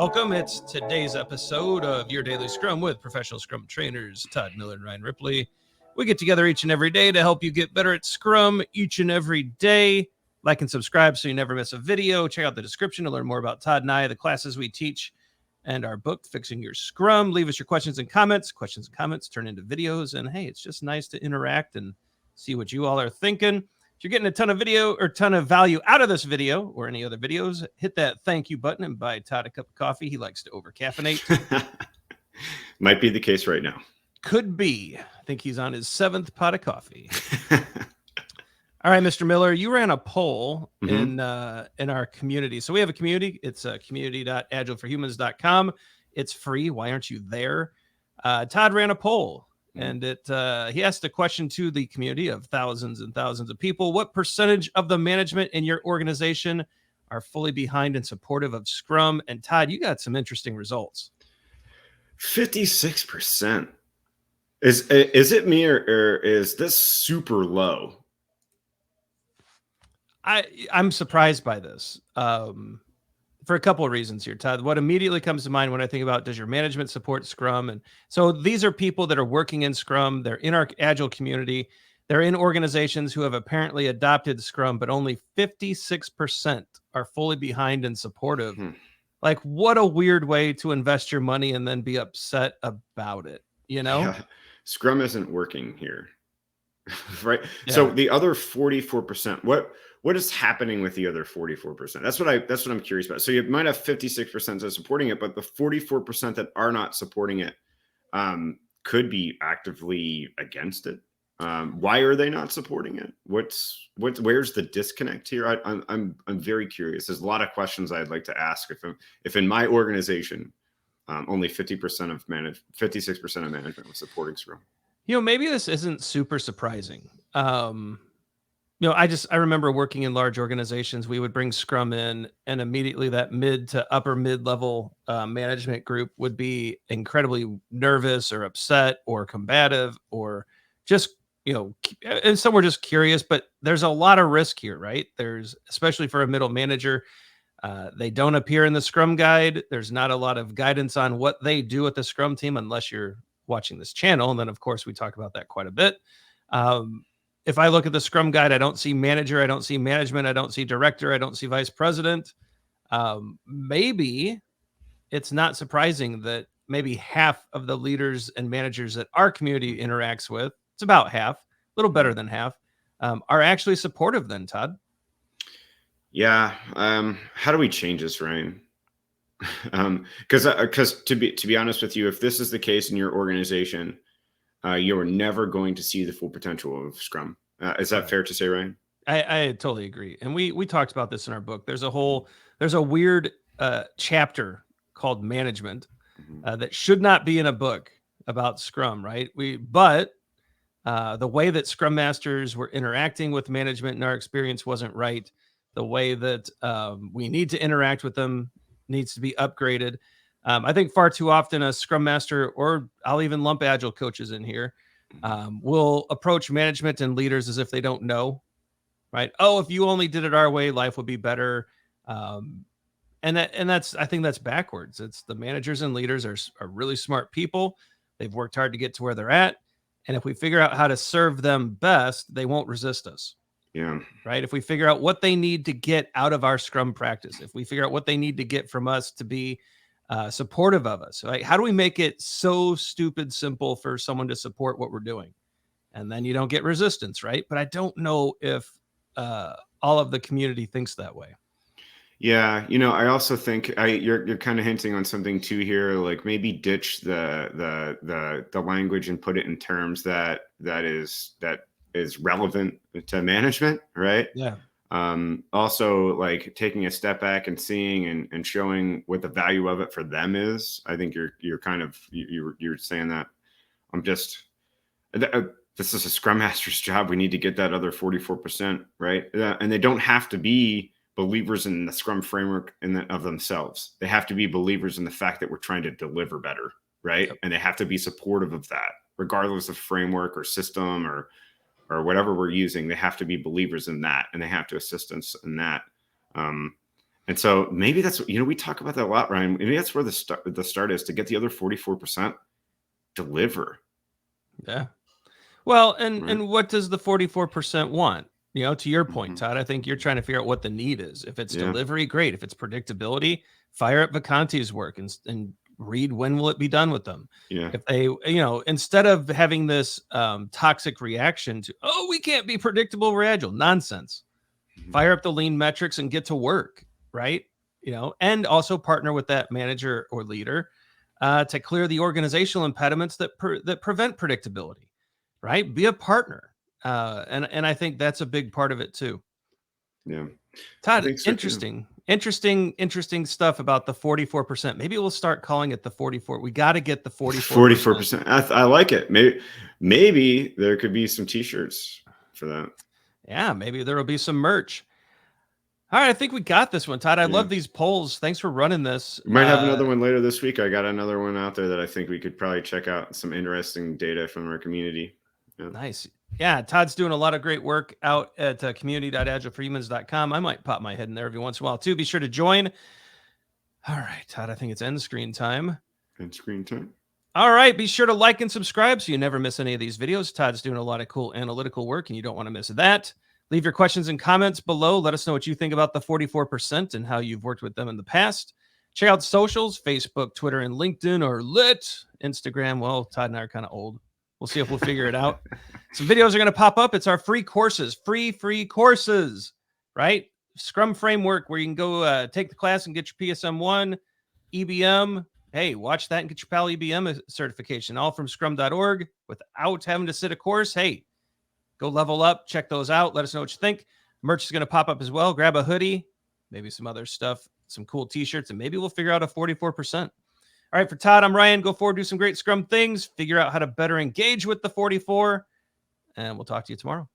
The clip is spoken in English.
welcome. It's today's episode of Your Daily Scrum with professional Scrum trainers Todd Miller and Ryan Ripley. We get together each and every day to help you get better at Scrum each and every day. Like and subscribe so you never miss a video. Check out the description to learn more about Todd and I, the classes we teach, and our book, Fixing Your Scrum. Leave us your questions and comments. Questions and comments turn into videos. And hey, it's just nice to interact and see what you all are thinking. If you're getting a ton of value out of this video or any other videos, hit that thank you button and buy Todd a cup of coffee. He likes to over caffeinate. Might be the case right now. Could be. I think he's on his 7th pot of coffee. All right, Mr. Miller, you ran a poll in our community. So we have a community. It's community.agileforhumans.com. It's free. Why aren't you there? Todd ran a poll. And he asked a question to the community of thousands and thousands of people. What percentage of the management in your organization are fully behind and supportive of Scrum? And Todd, you got some interesting results. 56%. Is it me or is this super low? I'm surprised by this. For a couple of reasons here, Todd. What immediately comes to mind when I think about, does your management support Scrum? And so these are people that are working in Scrum. They're in our Agile community. They're in organizations who have apparently adopted Scrum, but only 56% are fully behind and supportive. Like, what a weird way to invest your money and then be upset about it, you know? Yeah. Scrum isn't working here, right? Yeah. So the other 44%, what is happening with the other 44%? That's what I'm curious about. So you might have 56% that are supporting it, but the 44% that are not supporting it could be actively against it. Why are they not supporting it? Where's the disconnect here? I'm very curious. There's a lot of questions I'd like to ask. If in my organization, only 56% of management was supporting Scrum. You know, maybe this isn't super surprising. I remember working in large organizations. We would bring Scrum in, and immediately that mid to upper mid-level management group would be incredibly nervous or upset or combative or just, and some were just curious, but there's a lot of risk here, right? There's, especially for a middle manager, they don't appear in the Scrum guide. There's not a lot of guidance on what they do at the Scrum team unless you're watching this channel. And then, of course, we talk about that quite a bit. If I look at the Scrum guide, I don't see manager, I don't see management, I don't see director, I don't see vice president. Maybe it's not surprising that maybe half of the leaders and managers that our community interacts with, it's about half, a little better than half, are actually supportive then, Todd. Yeah. How do we change this, Ryan? Because to be honest with you, if this is the case in your organization, you're never going to see the full potential of Scrum. Is that fair to say, Ryan? I totally agree. And we talked about this in our book. There's a weird chapter called management that should not be in a book about Scrum, right? But the way that Scrum Masters were interacting with management in our experience wasn't right. The way that we need to interact with them needs to be upgraded. I think far too often a Scrum Master, or I'll even lump Agile coaches in here, will approach management and leaders as if they don't know, right? Oh, if you only did it our way, life would be better. I think that's backwards. It's the managers and leaders are really smart people. They've worked hard to get to where they're at. And if we figure out how to serve them best, they won't resist us. Yeah. Right. If we figure out what they need to get out of our Scrum practice, if we figure out what they need to get from us to be supportive of us, right? How do we make it so stupid simple for someone to support what we're doing? And then you don't get resistance, right? But I don't know if all of the community thinks that way. Yeah, I also think you're kind of hinting on something too here. Like maybe ditch the language and put it in terms that is relevant to management, right? Yeah. Also, like taking a step back and seeing and showing what the value of it for them is. I think you're saying that. This is a Scrum Master's job. We need to get that other 44%, right? And they don't have to be believers in the Scrum framework of themselves. They have to be believers in the fact that we're trying to deliver better, right? Yep. And they have to be supportive of that, regardless of framework or system or whatever we're using. They have to be believers in that, and they have to assist us in that. And so maybe that's, we talk about that a lot, Ryan. Maybe that's where the start is, to get the other 44% deliver. Yeah. Well, and Right. what does the 44% want? To your point, Todd, I think you're trying to figure out what the need is. If it's delivery, great. If it's predictability, fire up Vacante's work and read when will it be done with them. Yeah. If they, instead of having this toxic reaction to, oh, we can't be predictable, we're agile, nonsense. Fire up the lean metrics and get to work, right? And also partner with that manager or leader to clear the organizational impediments that prevent predictability, right? Be a partner. And I think that's a big part of it too. Yeah. Todd, so, interesting stuff about the 44%. Maybe we'll start calling it the 44. We got to get the 44%. I like it. Maybe there could be some t-shirts for that. Yeah, maybe there will be some merch. All right, I think we got this one, Todd. I love these polls. Thanks for running this. We might have another one later this week. I got another one out there that I think we could probably check out, some interesting data from our community. Yeah. Nice. Yeah, Todd's doing a lot of great work out at community.agilefreehumans.com. I might pop my head in there every once in a while too. Be sure to join. All right, Todd, I think it's end screen time. End screen time. All right, be sure to like and subscribe so you never miss any of these videos. Todd's doing a lot of cool analytical work, and you don't want to miss that. Leave your questions and comments below. Let us know what you think about the 44% and how you've worked with them in the past. Check out socials, Facebook, Twitter, and LinkedIn, or Instagram. Well, Todd and I are kind of old. We'll see if we'll figure it out. Some videos are going to pop up. It's our free courses, free courses, right? Scrum Framework, where you can go take the class and get your PSM I, EBM. Hey, watch that and get your PAL EBM certification, all from scrum.org without having to sit a course. Hey, go level up, check those out. Let us know what you think. Merch is going to pop up as well. Grab a hoodie, maybe some other stuff, some cool t-shirts, and maybe we'll figure out a 44%. All right, for Todd, I'm Ryan. Go forward, do some great Scrum things, figure out how to better engage with the 44, and we'll talk to you tomorrow.